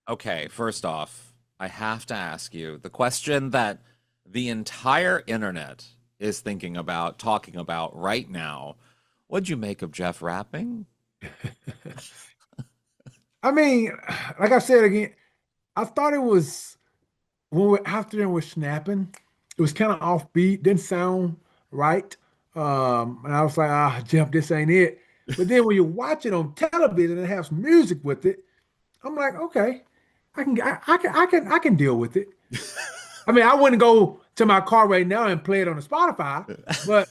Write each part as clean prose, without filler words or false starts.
Okay, first off, I have to ask you the question that the entire internet is thinking about, talking about right now. What'd you make of Jeff rapping? I mean, like I said again, I thought it was when we after them was snapping, it was kind of offbeat, didn't sound right. And I was like, Jeff, this ain't it. But then when you watch it on television and it has music with it, I'm like, okay, I can deal with it. I mean, I wouldn't go to my car right now and play it on the Spotify, but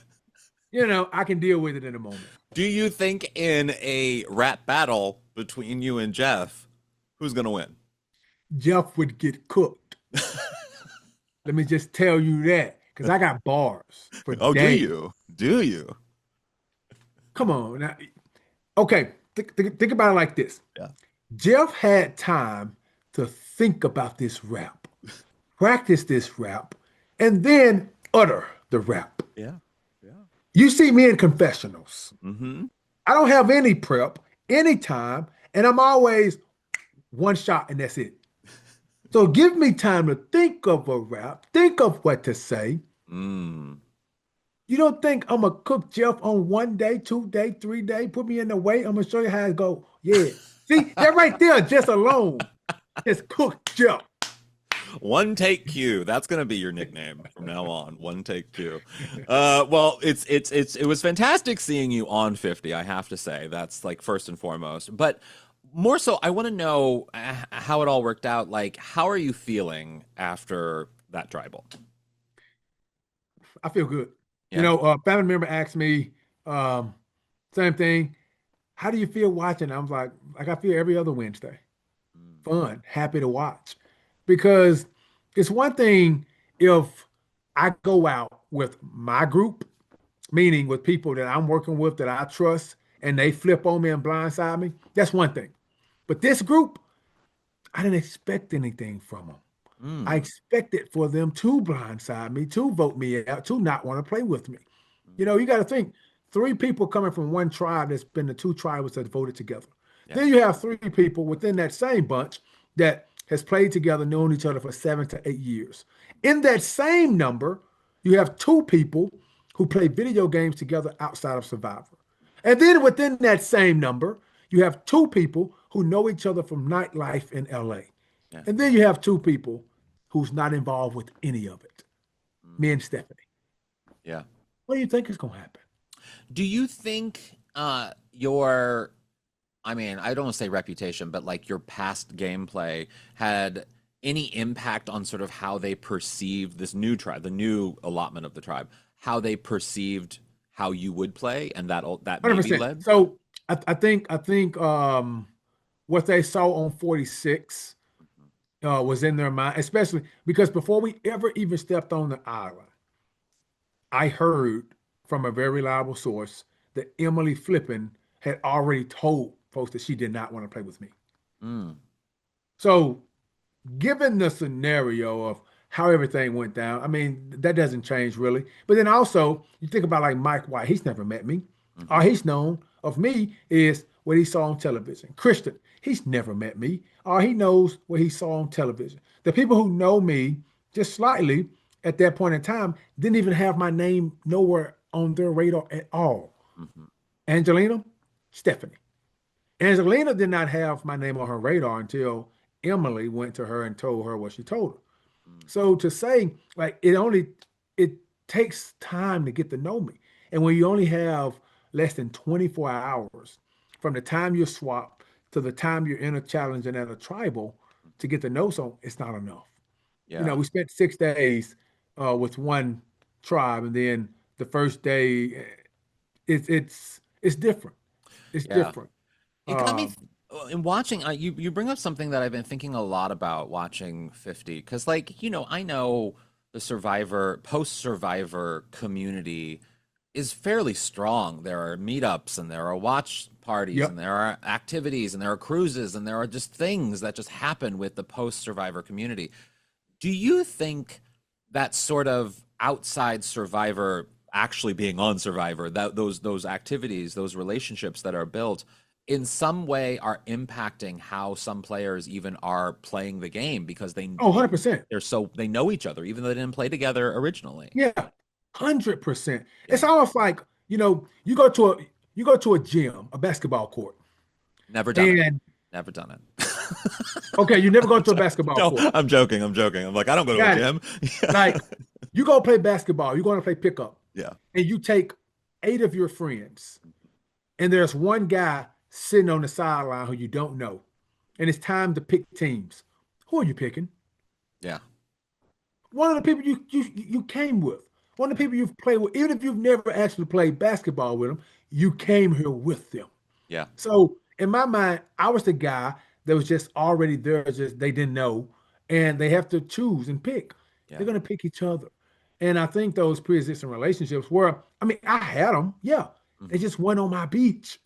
I can deal with it in a moment. Do you think in a rap battle between you and Jeff, who's gonna win? Jeff would get cooked. Let me just tell you that, because I got bars for Oh, do days. you? Do you? Come on. Now, okay, think about it like this. Yeah. Jeff had time to think about this rap, practice this rap, and then utter the rap. Yeah. Yeah. You see me in confessionals. Mm-hmm. I don't have any prep, any time, and I'm always one shot and that's it. So give me time to think of a rap, think of what to say. Mm. You don't think I'm gonna cook Jeff on 1 day, 2 day, 3 day, put me in the way? I'm gonna show you how it go. Yeah. See, that right there, just alone, just cook Jeff. One take Q. That's gonna be your nickname from now on. One take Q. Well, it was fantastic seeing you on 50. I have to say that's like first and foremost. But more so, I want to know how it all worked out. Like, how are you feeling after that tribal? I feel good. Yeah. A family member asked me, um, same thing. How do you feel watching? I was like I feel every other Wednesday. Mm. Fun, happy to watch. Because it's one thing if I go out with my group, meaning with people that I'm working with that I trust, and they flip on me and blindside me. That's one thing. But this group, I didn't expect anything from them. I Mm. expected for them to blindside me, to vote me out, to not want to play with me. You got to think three people coming from one tribe that's been the two tribes that voted together. Yeah. Then you have three people within that same bunch that has played together, known each other for 7 to 8 years. In that same number, you have two people who play video games together outside of Survivor. And then within that same number, you have two people who know each other from nightlife in LA. Yeah. And then you have two people who's not involved with any of it. Me Mm. and Stephanie. Yeah. What do you think is going to happen? Do you think your I mean, I don't want to say reputation, but like your past gameplay had any impact on sort of how they perceived this new tribe, the new allotment of the tribe, how they perceived how you would play, and that maybe 100%. led? So I think what they saw on 46 was in their mind, especially because before we ever even stepped on the island, I heard from a very reliable source that Emily Flippin had already told folks that she did not want to play with me. Mm, So, given the scenario of how everything went down, I mean, that doesn't change really. But then also, you think about like Mike White, he's never met me. All hmm he's known of me is what he saw on television. Christian, he's never met me. All he knows what he saw on television. The people who know me just slightly at that point in time didn't even have my name nowhere on their radar at all. hmm Angelina, Stephanie. Angelina did not have my name on her radar until Emily went to her and told her what she told her. So to say like it takes time to get to know me. And when you only have less than 24 hours from the time you swap to the time you're in a challenge and at a tribal to get to know someone, it's not enough. Yeah. We spent 6 days with one tribe, and then the first day, it's different. It's Yeah. different. It got me Um, in watching you bring up something that I've been thinking a lot about watching 50 because like, I know the survivor post-survivor community is fairly strong. There are meetups and there are watch parties and yep. there are activities and there are cruises and there are just things that just happen with the post-survivor community. Do you think that sort of outside survivor actually being on survivor, that those activities, those relationships that are built, in some way are impacting how some players even are playing the game because Oh, 100%. they know each other even though they didn't play together originally. Yeah, 100%. It's Yeah. almost like, you go to a gym, a basketball court, Never done it. and Never done it. okay, you never go to a basketball No, court. I'm joking. I'm joking. I'm like, I don't go to a Got it. gym. Like, you go play basketball, you're going to play pickup, Yeah. and you take 8 of your friends, and there's one guy sitting on the sideline who you don't know, and it's time to pick teams. Who are you picking? Yeah. One of the people you came with, one of the people you've played with, even if you've never actually played basketball with them, you came here with them. Yeah. So in my mind, I was the guy that was just already there, just they didn't know, and they have to choose and pick. Yeah. They're gonna pick each other, and I think those pre-existing relationships were, I mean, I had them, yeah, they Mhm. just went on my beach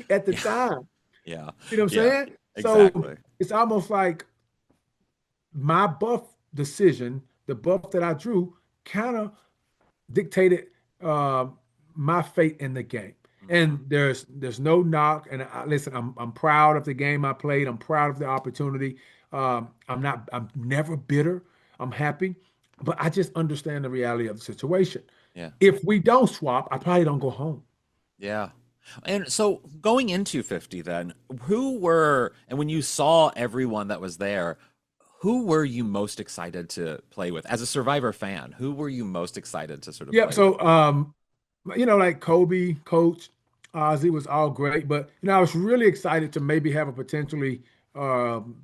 at the Yeah. time. Yeah. You know what I'm Yeah. saying? So Exactly. it's almost like my buff decision, the buff that I drew, kind of dictated uh, my fate in the game. Mhm. And there's no knock. And listen, I'm proud of the game I played. I'm proud of the opportunity. I'm never bitter. I'm happy, but I just understand the reality of the situation. Yeah. If we don't swap, I probably don't go home. Yeah. And so going into 50 then, and when you saw everyone that was there, who were you most excited to play with? As a Survivor fan, who were you most excited to sort of Yep. play with? So, like Kobe, Coach, Ozzy was all great, but I was really excited to maybe have a potentially um,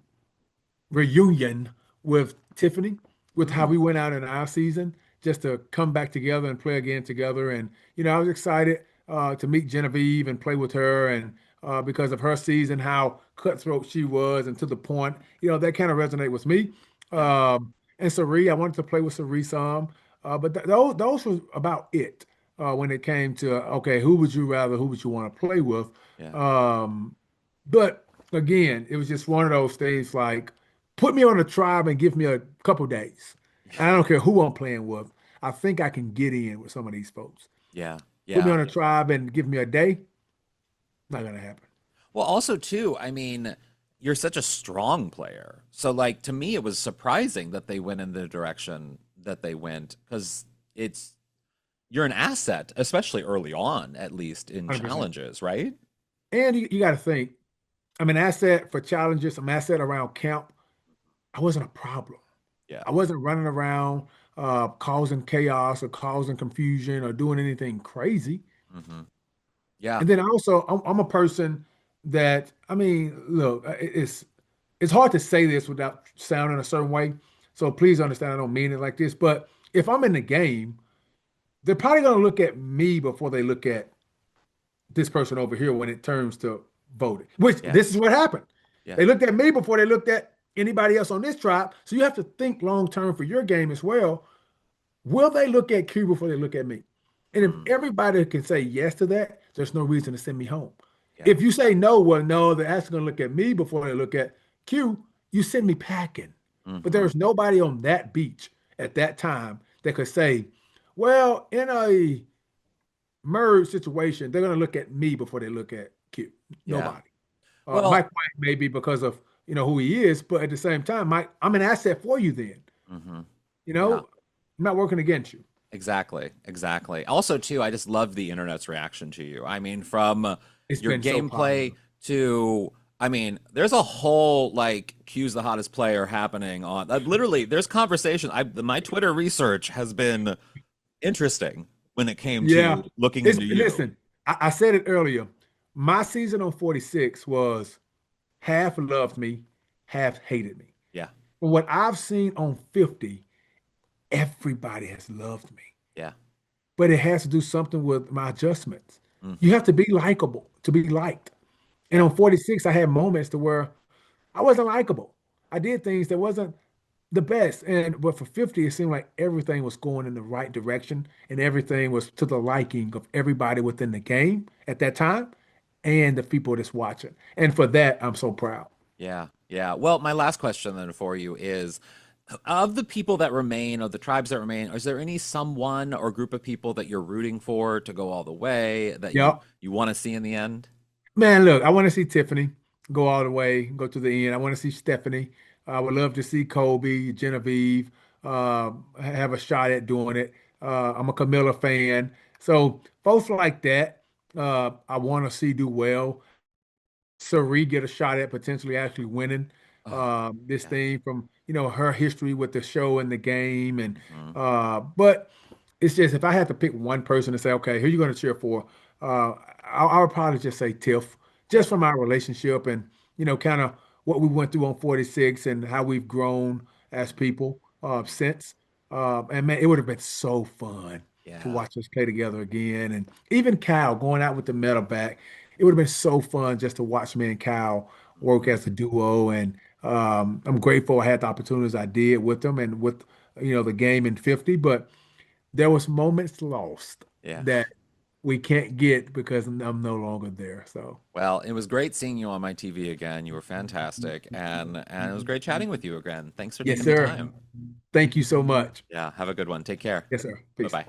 reunion with Tiffany, with how we Mm, went out in our season, just to come back together and play again together. And I was excited to meet Genevieve and play with her, and because of her season, how cutthroat she was, and to the point, that kind of resonated with me. yeah. And Sari, I wanted to play with Sari some, but those was about it when it came to okay, who would you rather, who would you want to play with? Yeah. Um, but again, it was just one of those things like put me on a tribe and give me a couple days. And I don't care who I'm playing with. I think I can get in with some of these folks. Yeah. Put me Yeah. on a tribe and give me a day, not gonna happen. Well, also too, I mean, you're such a strong player. So like to me it was surprising that they went in the direction that they went because it's you're an asset, especially early on, at least in 100%. challenges, right? And you got to think, I'm an asset for challenges, I'm an asset around camp. I wasn't a problem. Yeah. I wasn't running around causing chaos or causing confusion or doing anything crazy. Hmm. Yeah. And then also, I'm a person that, I mean, look, it's hard to say this without sounding a certain way. So please understand, I don't mean it like this. But if I'm in the game, they're probably going to look at me before they look at this person over here when it turns to voting. Which Yeah. this is what happened. Yeah. They looked at me before they looked at anybody else on this tribe. So you have to think long term for your game as well. Will they look at Q before they look at me? And if Mm, everybody can say yes to that, there's no reason to send me home. yeah. If you say no, well, no, they're actually going to look at me before they look at Q, you send me packing. But Hmm. there's nobody on that beach at that time that could say, well, in a merge situation, they're going to look at me before they look at Q. Yeah. Nobody. Mike Well, White maybe because of who he is, but at the same time, Mike, I'm an asset for you then. hmm. Yeah. I'm not working against you. Exactly, exactly. Also, too, I just love the internet's reaction to you. I mean, from It's your been so gameplay positive. to, I mean, there's a whole like Q's the hottest player happening on. Literally, there's conversation. My Twitter research has been interesting when it came Yeah. to looking It's into you. listen, I said it earlier. My season on 46 was half loved me, half hated me. Yeah, But what I've seen on 50, everybody has loved me. yeah, But it has to do something with my adjustments. You hmm, have to be likable to be liked. And yeah, on 46, I had moments to where I wasn't likable. I did things that wasn't the best. But for 50, it seemed like everything was going in the right direction and everything was to the liking of everybody within the game at that time and the people that's watching. And for that, I'm so proud. yeah, yeah. Well, my last question then for you is, of the people that remain, of the tribes that remain, is there any someone or group of people that you're rooting for to go all the way that you Yeah. you want to see in the end? Man, look, I want to see Tiffany go all the way, go to the end. I want to see Stephanie. I would love to see Kobe, Genevieve, have a shot at doing it. I'm a Camilla fan. So folks like that, I want to see do well. Sari get a shot at potentially actually winning Oh, this yeah. thing from her history with the show and the game and Hmm. but it's just if I had to pick one person to say okay who you going to cheer for I would probably just say Tiff Yeah. just from our relationship and kind of what we went through on 46 and how we've grown as Mhm. people Mhm. since and man it would have been so fun to Yeah. watch us play together again and even Kyle going out with the medal back it would have been so fun just to watch me and Kyle work Mhm. as a duo. And I'm grateful I had the opportunities I did with them and with the game in 50. But there was moments lost Yeah. that we can't get because I'm no longer there. So Well, it was great seeing you on my TV again. You were fantastic, and it was great chatting with you again. Thanks for yes, taking the sir. time. Thank you so much. Yeah, have a good one. Take care. Yes, sir. Peace. Bye-bye.